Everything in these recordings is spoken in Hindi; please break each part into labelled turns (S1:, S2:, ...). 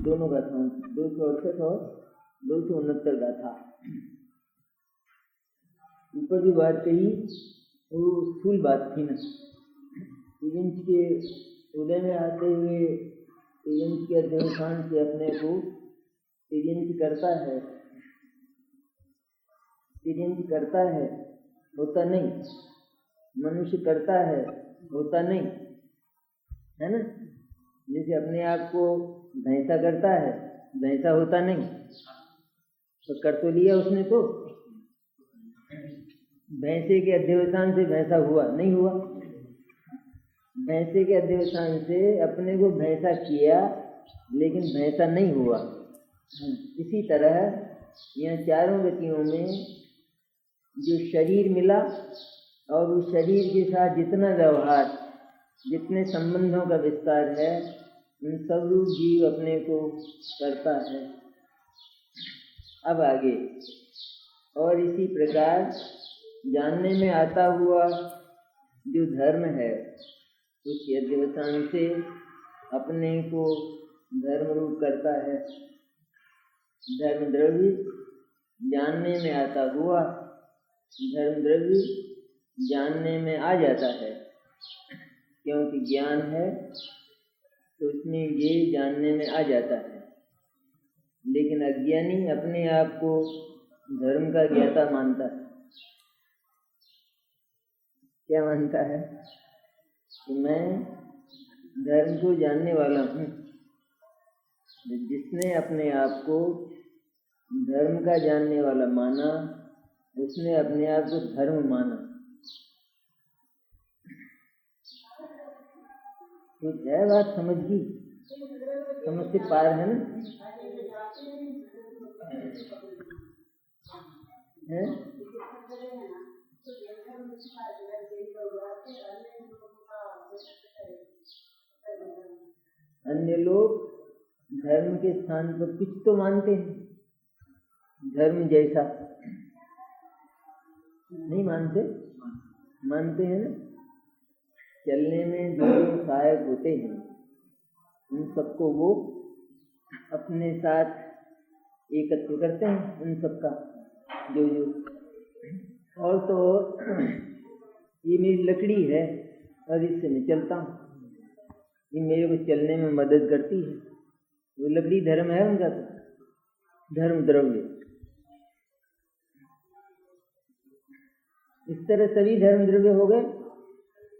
S1: दोनों गाथाओं 268 और 269 गाथा। ऊपर जो बात कही वो स्थूल बात थी ना। तिर्यंच के उदय में आते हुए तिर्यंच के अध्यवसान से अपने को तिर्यंच करता है, तिर्यंच करता है, होता नहीं। मनुष्य करता है, होता नहीं, है ना। जैसे अपने आप को भैंसा करता है, भैंसा होता नहीं, तो कर तो लिया उसने। तो भैंसे के अध्यवसान से भैंसा हुआ नहीं हुआ। भैंसे के अध्यवसान से अपने को भैंसा किया, लेकिन भैंसा नहीं हुआ। इसी तरह यह चारों गतियों में जो शरीर मिला और उस शरीर के साथ जितना व्यवहार, जितने संबंधों का विस्तार है, उन सब रूप जीव अपने को करता है। अब आगे और इसी प्रकार जानने में आता हुआ जो धर्म है, उसके अध्यवसान से अपने को धर्म रूप करता है। धर्म द्रव्य जानने में आता हुआ धर्म द्रव्य जानने में आ जाता है, क्योंकि ज्ञान है तो उसमें ये जानने में आ जाता है। लेकिन अज्ञानी अपने आप को धर्म का ज्ञाता मानता है। क्या मानता है? कि मैं धर्म को जानने वाला हूँ। जिसने अपने आप को धर्म का जानने वाला माना, उसने अपने आप को धर्म माना। कुछ है बात समझ गई? समझ से पार है ना? है? अन्य लोग धर्म के स्थान पर कुछ तो मानते हैं, धर्म जैसा नहीं मानते? मानते हैं ना। चलने में जो जो सहायक होते हैं, उन सबको वो अपने साथ एकत्र करते हैं। उन सबका जो और तो ये मेरी लकड़ी है और इससे मैं चलता हूँ, ये मेरे को चलने में मदद करती है। वो लकड़ी धर्म है उनका, तो धर्म द्रव्य। इस तरह सभी धर्म द्रव्य हो गए।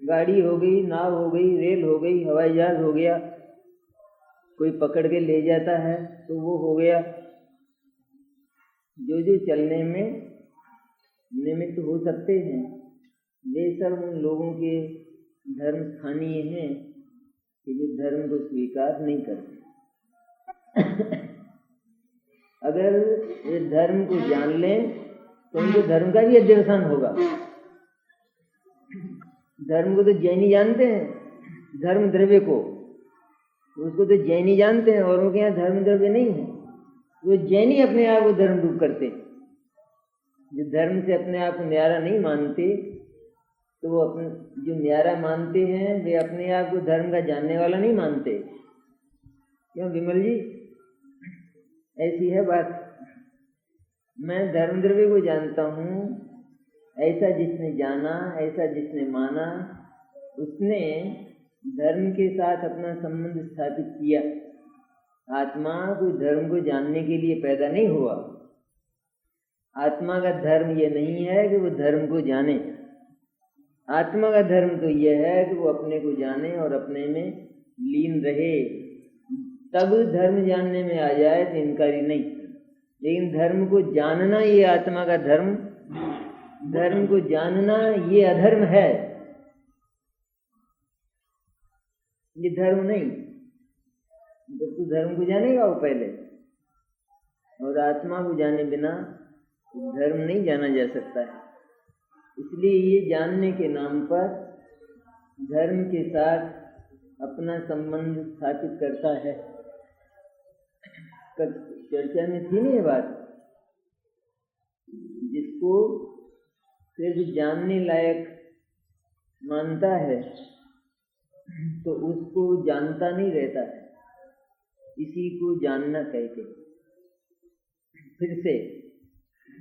S1: गाड़ी हो गई, नाव हो गई, रेल हो गई, हवाई जहाज हो गया, कोई पकड़ के ले जाता है तो वो हो गया। जो जो चलने में निमित्त हो सकते हैं, वे सब उन लोगों के धर्म स्थानीय हैं कि जो धर्म को स्वीकार नहीं करते। अगर ये धर्म को जान लें तो उनको धर्म का भी अध्यवसान होगा। धर्म को तो जैनी जानते हैं, धर्म द्रव्य को उसको तो जैनी जानते हैं, और उनके यहाँ धर्म द्रव्य नहीं है। वो जैनी अपने आप को धर्म रूप करते। जो धर्म से अपने आप को न्यारा नहीं मानते, तो वो अपने जो न्यारा मानते हैं, वे अपने आप को धर्म का जानने वाला नहीं मानते। क्यों विमल जी? ऐसी है बात। मैं धर्म द्रव्य को जानता हूँ, ऐसा जिसने जाना, ऐसा जिसने माना, उसने धर्म के साथ अपना संबंध स्थापित किया। आत्मा कोई धर्म को जानने के लिए पैदा नहीं हुआ। आत्मा का धर्म ये नहीं है कि वो धर्म को जाने। आत्मा का धर्म तो यह है कि वो अपने को जाने और अपने में लीन रहे, तब धर्म जानने में आ जाए तो इनकारी नहीं। लेकिन धर्म को जानना ये आत्मा का धर्म, धर्म को जानना ये अधर्म है, ये धर्म नहीं। जब तू धर्म को जानेगा वो पहले, और आत्मा को जाने बिना धर्म नहीं जाना जा सकता है। इसलिए ये जानने के नाम पर धर्म के साथ अपना संबंध स्थापित करता है। चर्चा में थी ना ये बात, जिसको सिर्फ जानने लायक मानता है तो उसको जानता नहीं रहता है। इसी को जानना कहते हैं। फिर से,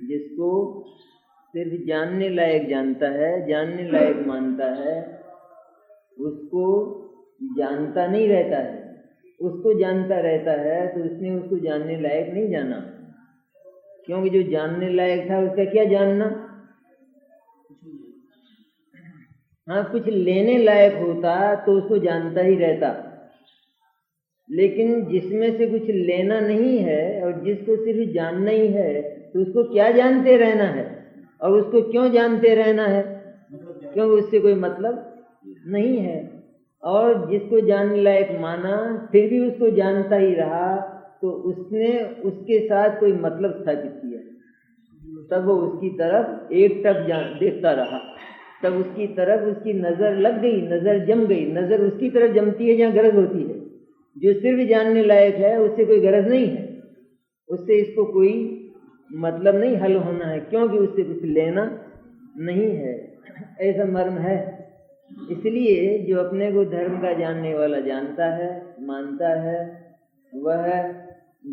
S1: जिसको सिर्फ जानने लायक जानता है, जानने लायक मानता है, उसको जानता नहीं रहता है। उसको जानता रहता है तो उसने उसको जानने लायक नहीं जाना, क्योंकि जो जानने लायक था उसका क्या जानना। हाँ, कुछ लेने लायक होता तो उसको जानता ही रहता, लेकिन जिसमें से कुछ लेना नहीं है और जिसको सिर्फ जानना ही है तो उसको क्या जानते रहना है। और उसको क्यों जानते रहना है? क्योंकि उससे कोई मतलब नहीं है। और जिसको जानने लायक माना फिर भी उसको जानता ही रहा तो उसने उसके साथ कोई मतलब स्थापित किया, तब वो उसकी तरफ एकटक देखता रहा, तब उसकी तरफ उसकी नजर लग गई, नजर जम गई। नजर उसकी तरफ जमती है जहाँ गरज होती है। जो सिर्फ जानने लायक है उससे कोई गरज नहीं है, उससे इसको कोई मतलब नहीं हल होना है, क्योंकि उससे कुछ लेना नहीं है। ऐसा मर्म है। इसलिए जो अपने को धर्म का जानने वाला जानता है, मानता है, वह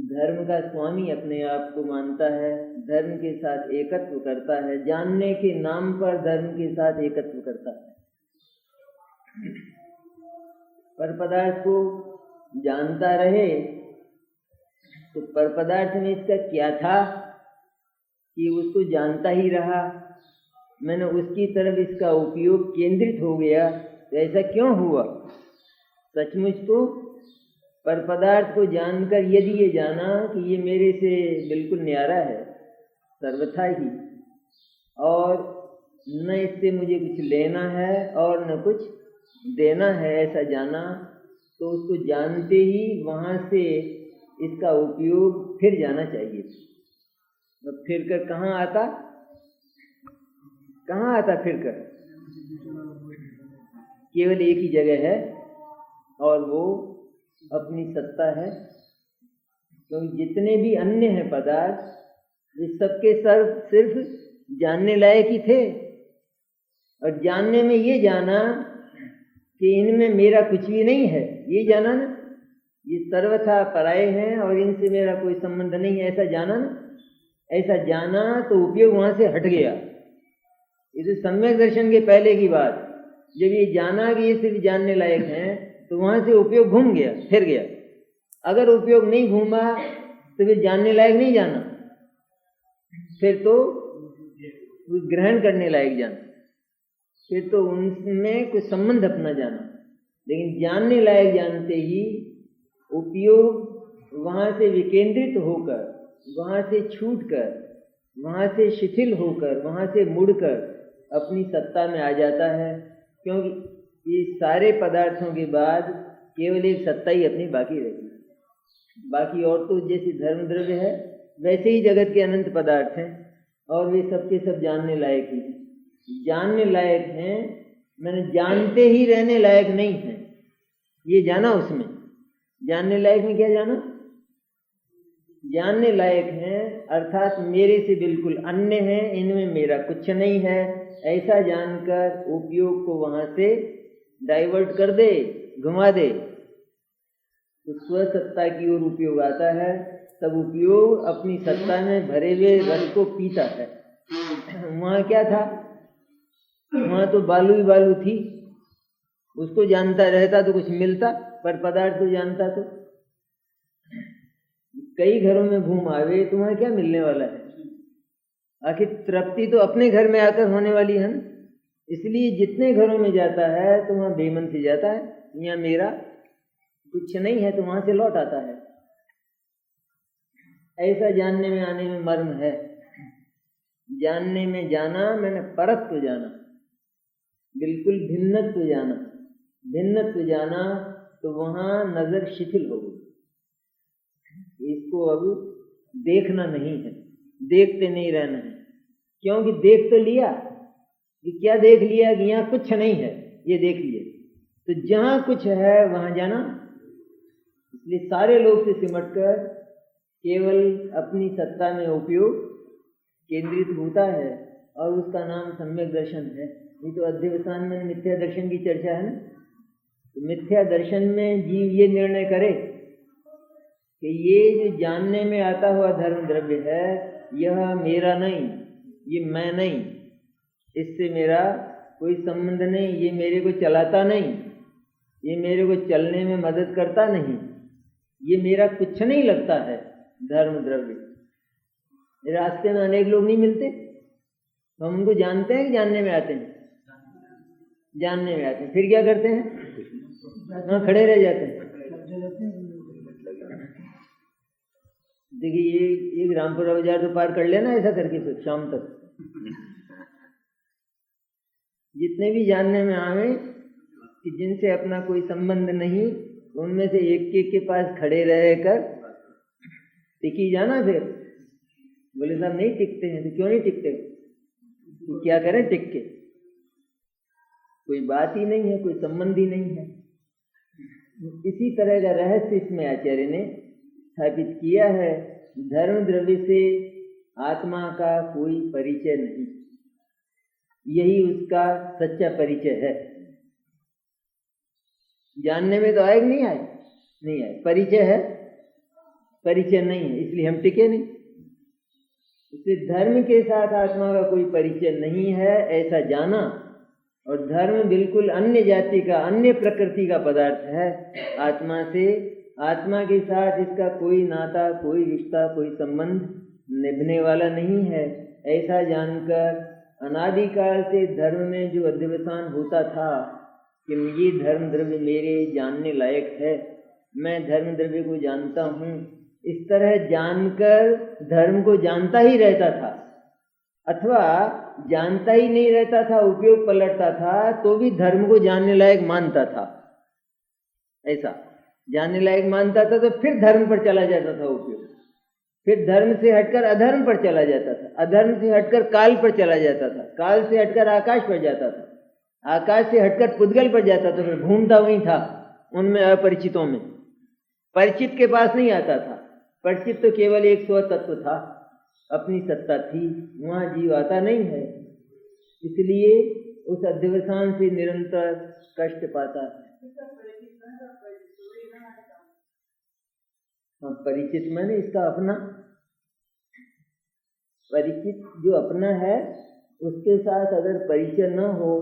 S1: धर्म का स्वामी अपने आप को मानता है, धर्म के साथ एकत्व करता है, जानने के नाम पर धर्म के साथ एकत्व करता है। पर पदार्थ को जानता रहे तो पर पदार्थ में इसका क्या था कि उसको जानता ही रहा, मैंने उसकी तरफ इसका उपयोग केंद्रित हो गया। तो ऐसा क्यों हुआ? सचमुच तो पर पदार्थ को जानकर यदि ये जाना कि ये मेरे से बिल्कुल न्यारा है, सर्वथा ही, और न इससे मुझे कुछ लेना है और न कुछ देना है, ऐसा जाना, तो उसको जानते ही वहाँ से इसका उपयोग फिर जाना चाहिए। तो फिर कर कहाँ आता? कहाँ आता फिर कर? केवल एक ही जगह है और वो अपनी सत्ता है। क्योंकि जितने भी अन्य हैं पदार्थ, ये सबके सिर्फ जानने लायक ही थे, और जानने में ये जाना कि इनमें मेरा कुछ भी नहीं है, ये जाना ना, ये सर्वथा पराये हैं और इनसे मेरा कोई संबंध नहीं है, ऐसा जाना ना। ऐसा जाना तो उपयोग वहां से हट गया। इसे सम्यक दर्शन के पहले की बात, जब ये जाना कि ये सिर्फ जानने लायक हैं तो वहां से उपयोग घूम गया, फिर गया। अगर उपयोग नहीं घूमा तो फिर जानने लायक नहीं जाना, फिर तो ग्रहण करने लायक जाना, फिर तो उनमें कुछ संबंध अपना जाना। लेकिन जानने लायक जानते ही उपयोग वहां से विकेंद्रित होकर, वहां से छूटकर, वहां से शिथिल होकर, वहां से मुड़कर अपनी सत्ता में आ जाता है। क्योंकि ये सारे पदार्थों के बाद केवल एक सत्ता ही अपनी बाकी रहती है। बाकी और तो जैसे धर्म द्रव्य है वैसे ही जगत के अनंत पदार्थ हैं और वे सबके सब जानने लायक ही हैं। जानने लायक हैं, मैंने जानते ही रहने लायक नहीं हैं, ये जाना। उसमें जानने लायक में क्या जाना? जानने लायक हैं अर्थात मेरे से बिल्कुल अन्य हैं, इनमें मेरा कुछ नहीं है, ऐसा जानकर उपयोग को वहां से डाइवर्ट कर दे, घुमा दे, तो स्वसत्ता की ओर उपयोग आता है। तब उपयोग अपनी सत्ता में भरे हुए रस को पीता है। वहां क्या था? वहां तो बालू ही बालू थी, उसको जानता रहता तो कुछ मिलता, पर पदार्थ को जानता तो कई घरों में घूम आवे तो वहां क्या मिलने वाला है? आखिर तृप्ति तो अपने घर में आकर होने वाली है ना। इसलिए जितने घरों में जाता है तो वहां बेमन से जाता है, यहाँ मेरा कुछ नहीं है, तो वहां से लौट आता है। ऐसा जानने में आने में मर्म है। जानने में जाना मैंने परत्व जाना, बिल्कुल भिन्नत्व जाना। भिन्नत्व जाना तो वहां नजर शिथिल हो गई। इसको अब देखना नहीं है, देखते नहीं रहना है। क्योंकि देख तो लिया कि क्या देख लिया कि यहाँ कुछ नहीं है, ये देख लिया। तो जहां कुछ है वहां जाना। इसलिए सारे लोग से सिमटकर केवल अपनी सत्ता में उपयोग केंद्रित होता है और उसका नाम सम्यक दर्शन है। ये तो अध्यवसान में मिथ्या दर्शन की चर्चा है ना। तो मिथ्या दर्शन में जीव ये निर्णय करे कि ये जो जानने में आता हुआ धर्म द्रव्य है, यह मेरा नहीं, ये मैं नहीं, इससे मेरा कोई संबंध नहीं, ये मेरे को चलाता नहीं, ये मेरे को चलने में मदद करता नहीं, ये मेरा कुछ नहीं लगता है धर्म द्रव्य। रास्ते में अनेक लोग नहीं मिलते, तो हम उनको जानते हैं कि जानने में आते हैं? जानने में आते हैं। फिर क्या करते हैं? हाँ, खड़े रह जाते हैं। देखिए ये रामपुरा बाजार तो पार कर लेना ऐसा करके, फिर शाम तक जितने भी जानने में आवे कि जिनसे अपना कोई संबंध नहीं, उनमें से एक के पास खड़े रहकर टिकी जाना। फिर बोले साहब नहीं टिकते हैं, तो क्यों नहीं टिकते? तो क्या करें टिक के? कोई बात ही नहीं है, कोई संबंध ही नहीं है। इसी तरह का रहस्य इसमें आचार्य ने स्थापित किया है। धर्म द्रव्य से आत्मा का कोई परिचय नहीं, यही उसका सच्चा परिचय है। जानने में तो आए कि नहीं आए? नहीं आए। परिचय है? परिचय नहीं है, इसलिए हम टिके नहीं। इसलिए धर्म के साथ आत्मा का कोई परिचय नहीं है, ऐसा जाना। और धर्म बिल्कुल अन्य जाति का, अन्य प्रकृति का पदार्थ है आत्मा से। आत्मा के साथ इसका कोई नाता, कोई रिश्ता, कोई संबंध निभने वाला नहीं है। ऐसा जानकर अनादिकाल से धर्म में जो अध्यवसान होता था कि ये धर्म द्रव्य मेरे जानने लायक है, मैं धर्म द्रव्य को जानता हूँ, इस तरह जानकर धर्म को जानता ही रहता था, अथवा जानता ही नहीं रहता था, उपयोग पलटता था, तो भी धर्म को जानने लायक मानता था। ऐसा जानने लायक मानता था तो फिर धर्म पर चला जाता था उपयोग, फिर धर्म से हटकर अधर्म पर चला जाता था, अधर्म से हटकर काल पर चला जाता था, काल से हटकर आकाश पर जाता था, आकाश से हटकर पुद्गल पर जाता था। फिर घूमता वहीं था उनमें अपरिचितों में, परिचित के पास नहीं आता था। परिचित तो केवल एक स्व तत्व था, अपनी सत्ता थी, वहां जीव आता नहीं है, इसलिए उस अध्यवसान से निरंतर कष्ट पाता है। परिचित मैंने इसका अपना, परिचित जो अपना है उसके साथ अगर परिचय न हो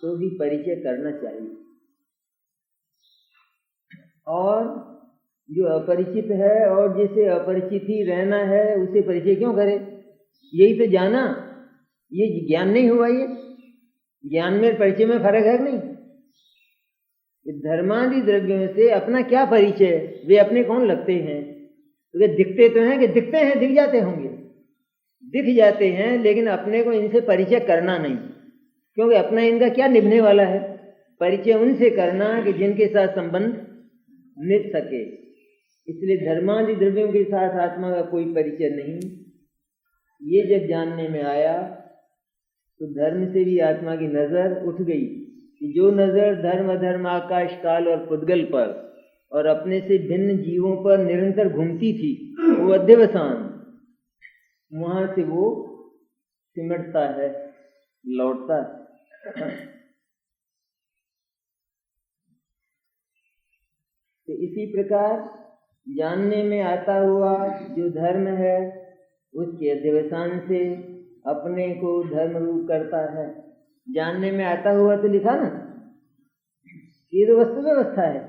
S1: तो भी परिचय करना चाहिए। और जो अपरिचित है और जिसे अपरिचित ही रहना है उसे परिचय क्यों करे? यही तो जाना, ये ज्ञान नहीं हुआ। ये ज्ञान में परिचय में फर्क है नहीं? धर्मादि द्रव्यों से अपना क्या परिचय? वे अपने कौन लगते हैं? तो वे दिखते तो हैं कि दिखते हैं, दिख जाते होंगे, दिख जाते हैं, लेकिन अपने को इनसे परिचय करना नहीं, क्योंकि अपना इनका क्या निभने वाला है? परिचय उनसे करना कि जिनके साथ संबंध निभ सके। इसलिए धर्मादि द्रव्यों के साथ आत्मा का कोई परिचय नहीं। ये जब जानने में आया तो धर्म से भी आत्मा की नजर उठ गई कि जो नजर धर्म अधर्म आकाश काल और पुद्गल पर और अपने से भिन्न जीवों पर निरंतर घूमती थी, वो अध्यवसान, वहां से वो सिमटता है, लौटता है। तो इसी प्रकार जानने में आता हुआ जो धर्म है उसके अध्यवसान से अपने को धर्म रूप करता है। जानने में आता हुआ तो लिखा ना, ये तो वस्तु व्यवस्था है,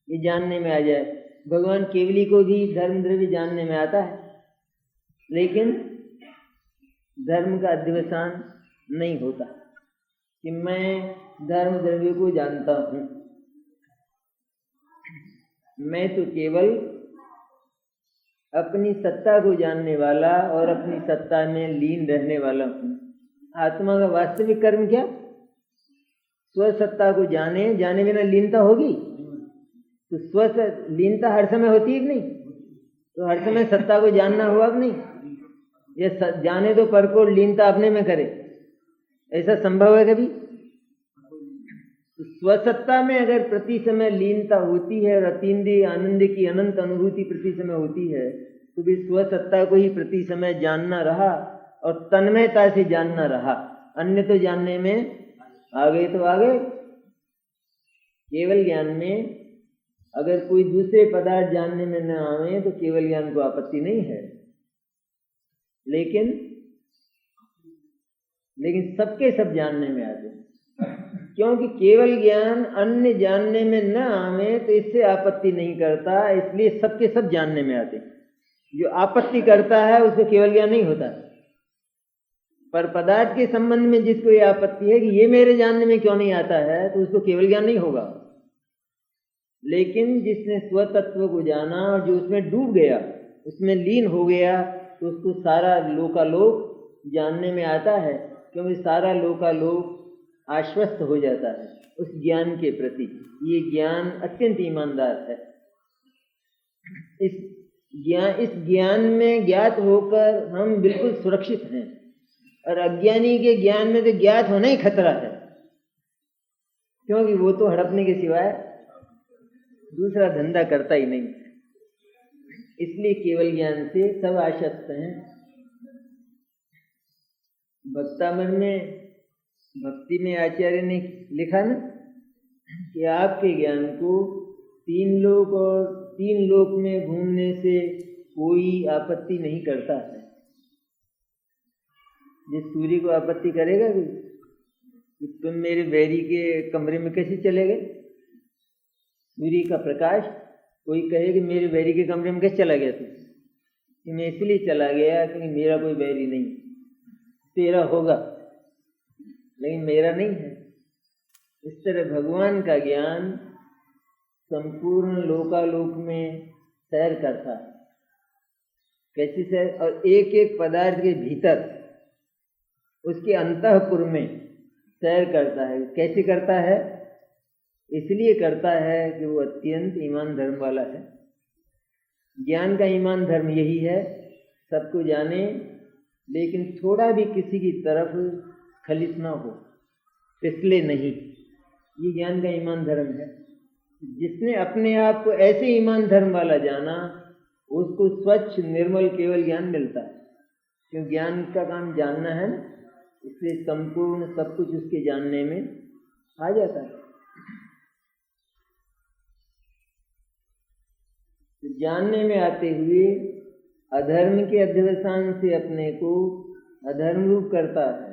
S1: ये जानने में आ जाए। भगवान केवली को भी धर्म द्रव्य जानने में आता है, लेकिन धर्म का अध्यवसान नहीं होता कि मैं धर्म द्रव्य को जानता हूँ। मैं तो केवल अपनी सत्ता को जानने वाला और अपनी सत्ता में लीन रहने वाला हूँ। आत्मा का वास्तविक कर्म क्या? स्वसत्ता को जाने, जाने बिना लीनता होगी? तो स्व लीनता हर समय होती है कि नहीं? तो हर समय सत्ता को जानना हुआ कि नहीं? ये जाने तो पर को लीनता अपने में करे, ऐसा संभव है कभी? तो स्वसत्ता में अगर प्रति समय लीनता होती है और अतीन्द्रिय आनंद की अनंत अनुभूति प्रति समय होती है, तो भी स्वसत्ता को ही प्रति समय जानना रहा और तन्मयता से जानना रहा। अन्य तो जानने में आ गए तो आ गए। केवल ज्ञान में अगर कोई दूसरे पदार्थ जानने में न आवे तो केवल ज्ञान को आपत्ति नहीं है, लेकिन सबके सब जानने में आते हैं, क्योंकि केवल ज्ञान अन्य जानने में न आवे तो इससे आपत्ति नहीं करता, इसलिए सबके सब जानने में आते हैं। जो आपत्ति करता है उसको केवल ज्ञान नहीं होता। पर पदार्थ के संबंध में जिसको ये आपत्ति है कि ये मेरे जानने में क्यों नहीं आता है, तो उसको केवल ज्ञान नहीं होगा। लेकिन जिसने स्वतत्व को जाना और जो उसमें डूब गया, उसमें लीन हो गया, तो उसको सारा लोकालोक जानने में आता है, क्योंकि सारा लोकालोक आश्वस्त हो जाता है उस ज्ञान के प्रति। ये ज्ञान अत्यंत ईमानदार है। इस ज्ञान में ज्ञात होकर हम बिल्कुल सुरक्षित हैं, और अज्ञानी के ज्ञान में तो ज्ञात होना ही खतरा है, क्योंकि वो तो हड़पने के सिवाय दूसरा धंधा करता ही नहीं। इसलिए केवल ज्ञान से सब आश्वस्त हैं। भक्तामृत में, भक्ति में आचार्य ने लिखा ना कि आपके ज्ञान को 3 लोक और 3 लोक में घूमने से कोई आपत्ति नहीं करता है। जिस सूर्य को आपत्ति करेगा कि तुम मेरे बैरी के कमरे में कैसे चले गए, सूर्य का प्रकाश, कोई कहे कि मेरे बैरी के कमरे में कैसे चला गया तू, कि मैं इसलिए चला गया क्योंकि मेरा कोई बैरी नहीं, तेरा होगा लेकिन मेरा नहीं है। इस तरह भगवान का ज्ञान संपूर्ण लोकालोक में सैर करता है। कैसी सैर? और एक एक पदार्थ के भीतर, उसके अंतःपुर में सैर करता है। कैसे करता है? इसलिए करता है कि वो अत्यंत ईमान धर्म वाला है। ज्ञान का ईमान धर्म यही है, सबको जाने लेकिन थोड़ा भी किसी की तरफ खलित ना हो, फिसले नहीं। ये ज्ञान का ईमान धर्म है। जिसने अपने आप को ऐसे ईमान धर्म वाला जाना, उसको स्वच्छ निर्मल केवल ज्ञान मिलता है। क्यों? ज्ञान का काम जानना है ना, इसलिए संपूर्ण सब कुछ उसके जानने में आ जाता है। तो जानने में आते हुए अधर्म के अध्यवसान से अपने को अधर्म रूप करता है।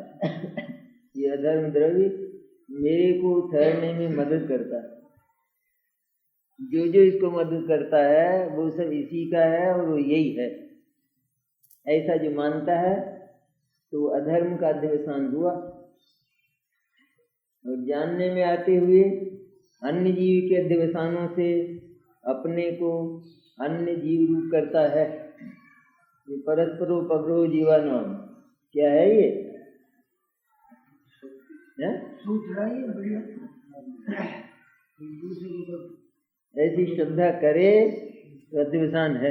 S1: ये अधर्म द्रव्य मेरे को ठहरने में मदद करता है। जो जो इसको मदद करता है वो सब इसी का है और वो यही है, ऐसा जो मानता है तो अधर्म का अध्यवसान हुआ। और जानने में आते हुए अन्य जीव के अध्यवसानों से अपने को अन्य जीव रूप करता है। ये परस्परोपग्रहो जीवानाम क्या है? ये ऐसी श्रद्धा करे तो अध्यवसान है,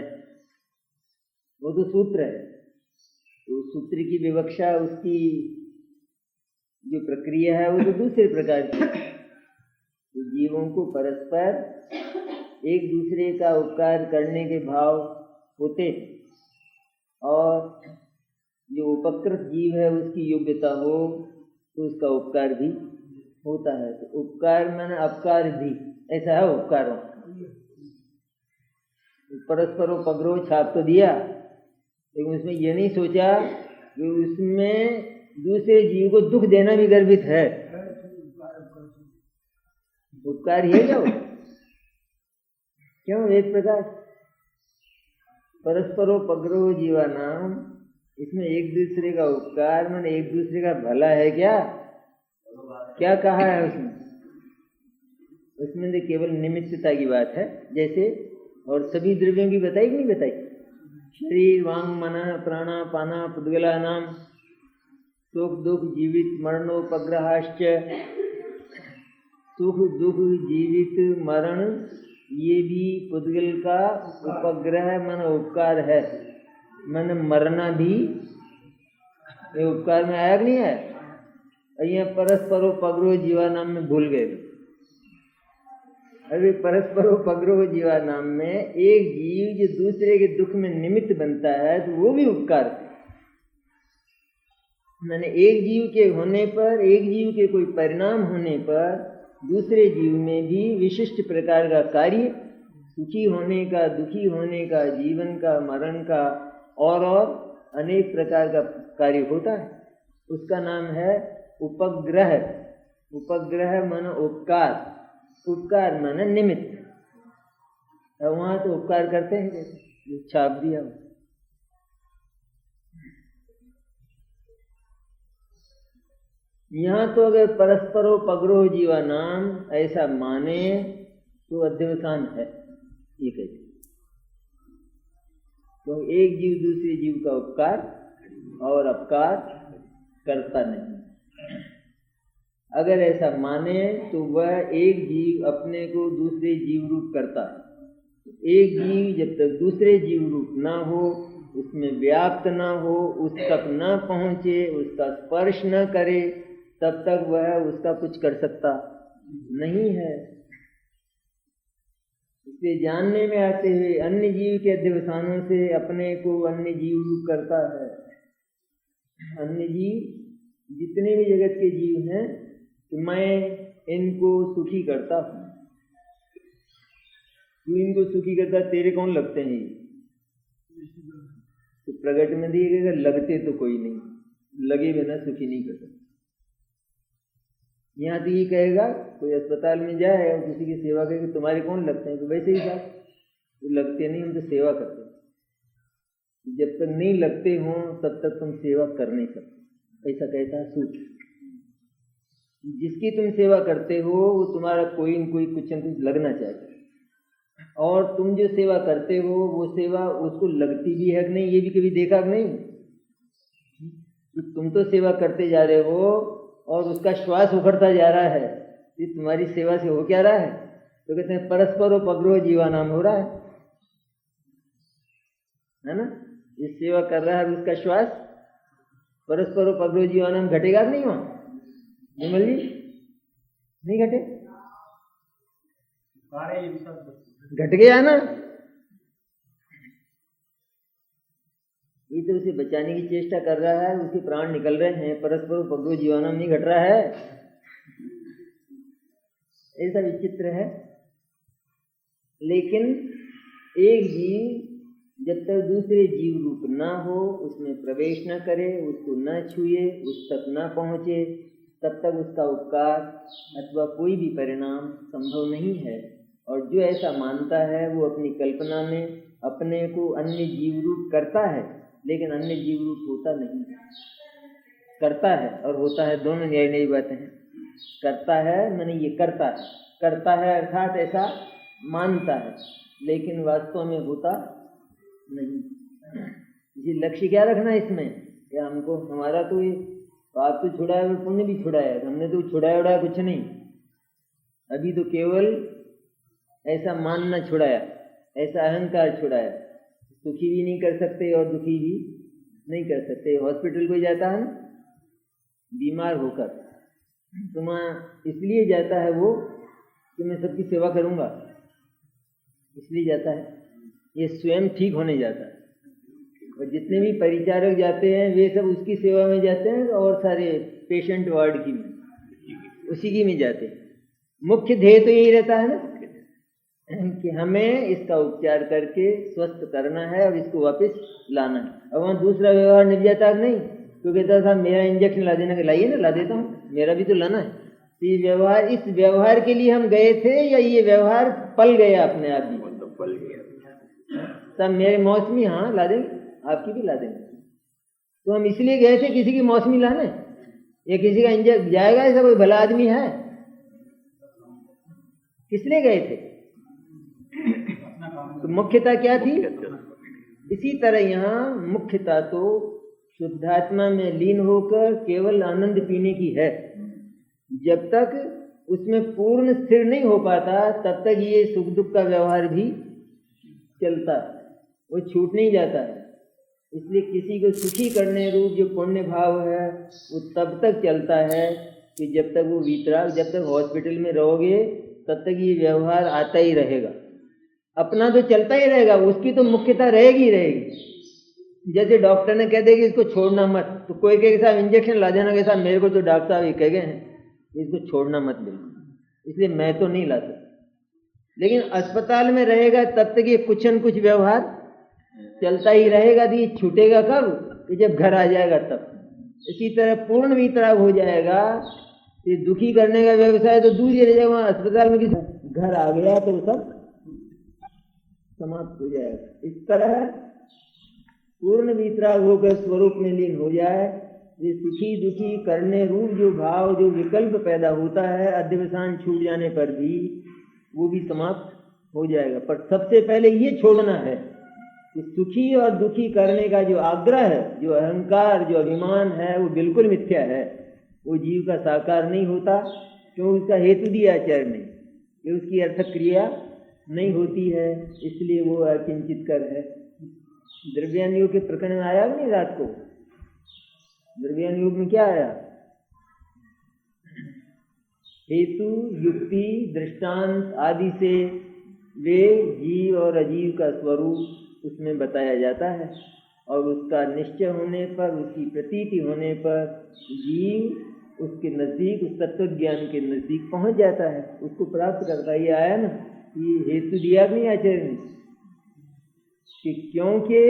S1: वो तो सूत्र है। तो सूत्र की विवक्षा, उसकी जो प्रक्रिया है वो तो दूसरे प्रकार की। तो जीवों को परस्पर एक दूसरे का उपकार करने के भाव होते हैं, और जो उपकृत जीव है उसकी योग्यता हो तो उसका उपकार भी होता है। तो उपकार माने अपकार भी, ऐसा है उपकारों। परस्परोपग्रह छाप तो दिया, लेकिन उसमें ये नहीं सोचा कि उसमें दूसरे जीव को दुख देना भी गर्भित है। उपकार ही है क्या? क्यों? एक प्रकार परस्परोपग्रह जीवानाम, इसमें एक दूसरे का उपकार माने एक दूसरे का भला है। क्या क्या कहा है उसमें? उसमें तो केवल निमित्तता की बात है, जैसे और सभी द्रव्यों की बताई कि नहीं बताई? शरीर, वांग, मन, प्राणा, पाना, पुद्गला नाम, सुख दुख जीवित मरणोपग्रहाश्च। सुख दुख जीवित मरण ये भी पुद्गल का उपग्रह मन उपकार है। मन मरना भी ये उपकार में आया कि नहीं है? यहाँ परस्परोपग्रह जीवा नाम में भूल गए। अरे परस्परोपग्रह जीवा नाम में एक जीव जो दूसरे के दुख में निमित्त बनता है तो वो भी उपकार है। मैंने एक जीव के होने पर, एक जीव के कोई परिणाम होने पर दूसरे जीव में भी विशिष्ट प्रकार का कार्य सुखी होने का, दुखी होने का, जीवन का, मरण का और अनेक प्रकार का कार्य होता है। उसका नाम है उपग्रह। उपग्रह माने उपकार, उपकार माने निमित्त। वहां तो उपकार करते हैं, जैसे छाप दिया। यहाँ तो अगर परस्परो पगरो जीवा नाम ऐसा माने तो अध्यवसान है, ये कहते। तो एक जीव दूसरे जीव का उपकार और अपकार करता नहीं। अगर ऐसा माने तो वह एक जीव अपने को दूसरे जीव रूप करता है। एक जीव जब तक दूसरे जीव रूप ना हो, उसमें व्याप्त ना हो, उस तक न पहुंचे, उसका स्पर्श न करे, तब तक वह उसका कुछ कर सकता नहीं है। इसे जानने में आते हुए अन्य जीव के अध्यवसानों से अपने को अन्य जीव रूप करता है। अन्य जीव जितने भी जगत के जीव हैं, तो मैं इनको सुखी करता हूँ। तू इनको सुखी करता, तेरे कौन लगते हैं? तो प्रगट में दिएगा, लगते तो कोई नहीं, लगे बिना सुखी नहीं कर सकते। यहाँ तो ये कहेगा, कोई अस्पताल में जाए और किसी की सेवा करे, तुम्हारे कौन लगते हैं? तो वैसे ही बात, तो लगते नहीं, हम तो सेवा करते हैं। जब तक नहीं लगते हों तब तक तुम सेवा कर नहीं सकते, ऐसा कहता है सूत्र। जिसकी तुम सेवा करते हो वो तुम्हारा कोई न कोई कुछ न कुछ लगना चाहिए, और तुम जो सेवा करते हो वो सेवा उसको लगती भी है कि नहीं, ये भी कभी देखा कि नहीं? तुम तो सेवा करते जा रहे हो और उसका श्वास उखड़ता जा रहा है, ये तुम्हारी सेवा से हो क्या रहा है? तो कहते हैं परस्परो पगरो जीवा नाम हो रहा है ना? ये सेवा कर रहा है, उसका श्वास परस्परो पगरो जीवा नाम घटेगा कि नहीं? वहां विमल जी नहीं घटे? घट गया ना? ये तो उसे बचाने की चेष्टा कर रहा है, उसके प्राण निकल रहे हैं, परस्पर पगो जीवानाम नहीं घट रहा है। ऐसा विचित्र है। लेकिन एक जीव जब तक दूसरे जीव रूप ना हो, उसमें प्रवेश न करे, उसको न छुए, उस तक न पहुंचे, तब तक उसका उपकार अथवा कोई भी परिणाम संभव नहीं है। और जो ऐसा मानता है वो अपनी कल्पना में अपने को अन्य जीव रूप करता है, लेकिन अन्य जीव रूप होता नहीं। करता है और होता है, दोनों नई नई बातें हैं। करता है माने ये करता है, करता है अर्थात ऐसा मानता है, लेकिन वास्तव में होता नहीं। जी लक्ष्य क्या रखना है इसमें? क्या हमको हमारा तो ये पाप तो छुड़ाया और पुण्य भी छुड़ाया, हमने तो छुड़ाया उड़ाया कुछ नहीं। अभी तो केवल ऐसा मानना छुड़ाया, ऐसा अहंकार छुड़ाया। सुखी भी नहीं कर सकते और दुखी भी नहीं कर सकते। हॉस्पिटल कोई जाता है ना बीमार होकर, तो वहाँ इसलिए जाता है वो कि मैं सबकी सेवा करूँगा, इसलिए जाता है। ये स्वयं ठीक होने जाता है। और जितने भी परिचारक जाते हैं वे सब उसकी सेवा में जाते हैं, और सारे पेशेंट वार्ड की में उसी की में जाते हैं। मुख्य ध्येय तो यही रहता है ना कि हमें इसका उपचार करके स्वस्थ करना है और इसको वापस लाना है। और वहाँ दूसरा व्यवहार निभ जाता है नहीं, तो कहता था मेरा इंजेक्शन ला देना, लाइए ना, ला देता हूँ, मेरा भी तो लाना है। तो ये व्यवहार, इस व्यवहार के लिए हम गए थे या ये व्यवहार पल गया अपने आप ही? पल गया। सब मेरे मौसमी, हाँ ला देंगे, आपकी भी ला देंगे। तो हम इसलिए गए थे किसी की मौसमी लाने, या किसी का इंजेक्शन जाएगा? ऐसा कोई भला आदमी है? किस लिए गए थे? तो मुख्यता क्या थी? इसी तरह यहाँ मुख्यता तो शुद्धात्मा में लीन होकर केवल आनंद पीने की है। जब तक उसमें पूर्ण स्थिर नहीं हो पाता तब तक ये सुख दुख का व्यवहार भी चलता है, वो छूट नहीं जाता है। इसलिए किसी को सुखी करने रूप जो पुण्य भाव है वो तब तक चलता है कि जब तक वो वीतराग, जब तक हॉस्पिटल में रहोगे तब तक ये व्यवहार आता ही रहेगा। अपना तो चलता ही रहेगा, उसकी तो मुख्यता रहेगी ही रहेगी। जैसे डॉक्टर ने कह दिया कि इसको छोड़ना मत, तो कोई कहे साहब इंजेक्शन ला देना, के साहब मेरे को तो डॉक्टर साहब ये कह गए हैं इसको छोड़ना मत बिल्कुल, इसलिए मैं तो नहीं ला सकता। लेकिन अस्पताल में रहेगा तब तक ये कुछ न कुछ व्यवहार चलता ही रहेगा। तो ये छूटेगा कब? कि जब घर आ जाएगा तब। इसी तरह पूर्ण वितराग हो जाएगा। ये दुखी करने का व्यवसाय तो दूर ही रह जाएगा। वहाँ अस्पताल में किसी घर आ गया तो सब समाप्त हो जाएगा। इस तरह पूर्ण वितराग होकर स्वरूप में लीन हो जाए। ये सुखी दुखी करने रूप जो भाव, जो विकल्प पैदा होता है अध्यवसान छूट जाने पर भी, वो भी समाप्त हो जाएगा। पर सबसे पहले ये छोड़ना है कि सुखी और दुखी करने का जो आग्रह है, जो अहंकार, जो अभिमान है, वो बिल्कुल मिथ्या है। वो जीव का साकार नहीं होता, क्यों? उसका हेतु दिया आचार्य ने कि उसकी अर्थक क्रिया नहीं होती है, इसलिए वो अकिंचित कर है। द्रव्यान योग के प्रकरण में आया नहीं रात को? द्रव्यान योग में क्या आया? हेतु, युक्ति, दृष्टांत आदि से वे जीव और अजीव का स्वरूप उसमें बताया जाता है। और उसका निश्चय होने पर, उसकी प्रतीति होने पर जीव उसके नज़दीक, उस तत्व ज्ञान के नज़दीक पहुंच जाता है, उसको प्राप्त करता है। ये आया ना, ये हेतु दिया नहीं आचार्य ने कि क्योंकि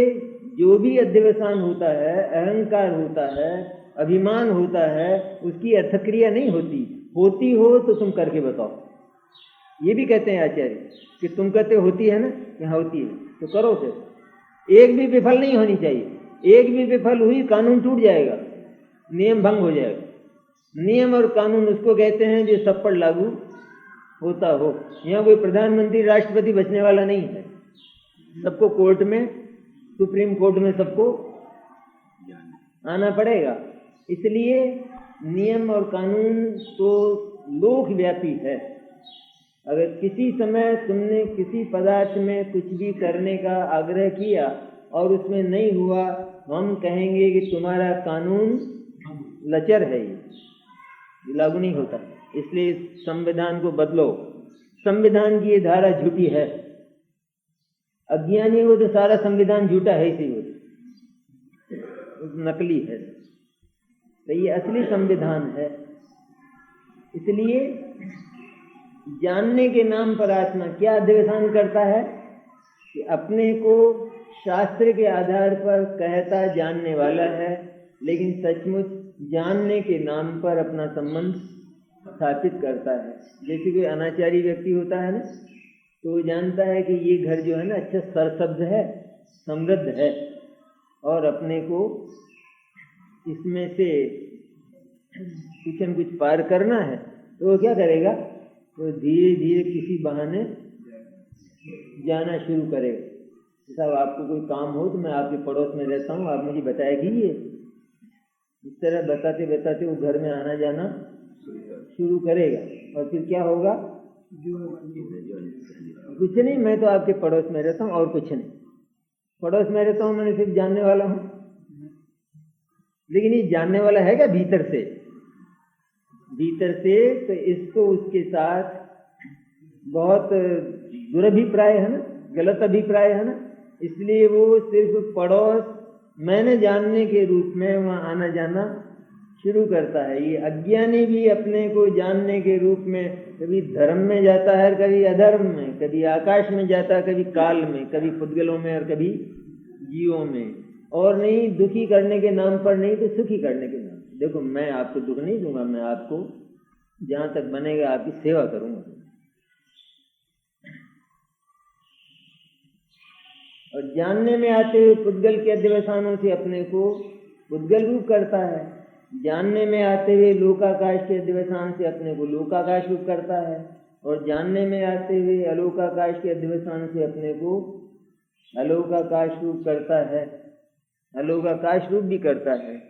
S1: जो भी अध्यवसान होता है, अहंकार होता है, अभिमान होता है, उसकी अर्थक्रिया नहीं होती। होती हो तो तुम करके बताओ। ये भी कहते हैं आचार्य कि तुम कहते होती है ना, यहाँ होती है तो करो। फिर एक भी विफल नहीं होनी चाहिए। एक भी विफल हुई कानून टूट जाएगा, नियम भंग हो जाएगा। नियम और कानून उसको कहते हैं जो सब पर लागू होता हो। यहाँ कोई प्रधानमंत्री राष्ट्रपति बचने वाला नहीं है। सबको कोर्ट में, सुप्रीम कोर्ट में सबको आना पड़ेगा। इसलिए नियम और कानून तो लोकव्यापी है। अगर किसी समय तुमने किसी पदार्थ में कुछ भी करने का आग्रह किया और उसमें नहीं हुआ, हम कहेंगे कि तुम्हारा कानून लचर है, ये लागू नहीं होता। इसलिए संविधान को बदलो। संविधान की ये धारा झूठी है। अज्ञानी हो तो सारा संविधान झूठा है, इसी वो नकली है। तो ये असली संविधान है। इसलिए जानने के नाम पर आत्मा क्या अध्यवसान करता है कि अपने को शास्त्र के आधार पर कहता जानने वाला है, लेकिन सचमुच जानने के नाम पर अपना संबंध स्थापित करता है। जैसे कोई अनाचारी व्यक्ति होता है ना, तो वो जानता है कि ये घर जो है ना अच्छा सरसब्ज है, समृद्ध है, और अपने को इसमें से कुछ न कुछ पार करना है। तो वो क्या करेगा? तो धीरे धीरे किसी बहाने जाना शुरू करेगा। साहब आपको कोई काम हो तो मैं आपके पड़ोस में रहता हूँ, आप मुझे बताया कीजिए। इस तरह बताते बताते वो घर में आना जाना शुरू करेगा। और फिर क्या होगा? कुछ नहीं, मैं तो आपके पड़ोस में रहता हूँ और कुछ नहीं। पड़ोस में रहता हूँ, मैंने सिर्फ जानने वाला हूँ। लेकिन ये जानने वाला है क्या भीतर से? भीतर से तो इसको उसके साथ बहुत दुरभिप्राय है ना, गलत अभिप्राय है ना। इसलिए वो सिर्फ पड़ोस मैंने जानने के रूप में वहाँ आना जाना शुरू करता है। ये अज्ञानी भी अपने को जानने के रूप में कभी धर्म में जाता है, कभी अधर्म में, कभी आकाश में जाता है, कभी काल में, कभी पुद्गलों में और कभी जीवों में। और नहीं दुखी करने के नाम पर, नहीं तो सुखी करने के नाम। देखो मैं आपको दुख नहीं दूंगा, मैं आपको जहां तक बनेगा आपकी सेवा करूंगा। और जानने में आते हुए पुद्गल के अध्यवसानों से अपने को पुद्गल रूप करता है। जानने में आते हुए लोकाकाश के अध्यवसान से अपने को लोकाकाश रूप करता है। और जानने में आते हुए अलोकाकाश के अध्यवसान से अपने को अलोकाकाश रूप करता है। अलोकाकाश रूप भी करता है।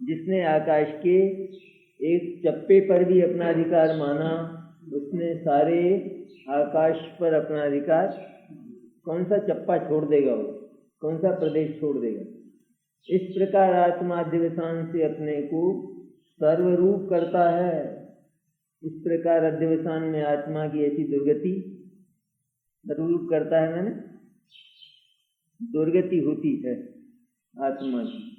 S1: जिसने आकाश के एक चप्पे पर भी अपना अधिकार माना, उसने सारे आकाश पर अपना अधिकार, कौन सा चप्पा छोड़ देगा वो, कौन सा प्रदेश छोड़ देगा। इस प्रकार आत्मा अध्यवसान से अपने को सर्वरूप करता है। इस प्रकार अध्यवसान में आत्मा की ऐसी दुर्गति, सर्वरूप करता है मैंने, दुर्गति होती है आत्मा की।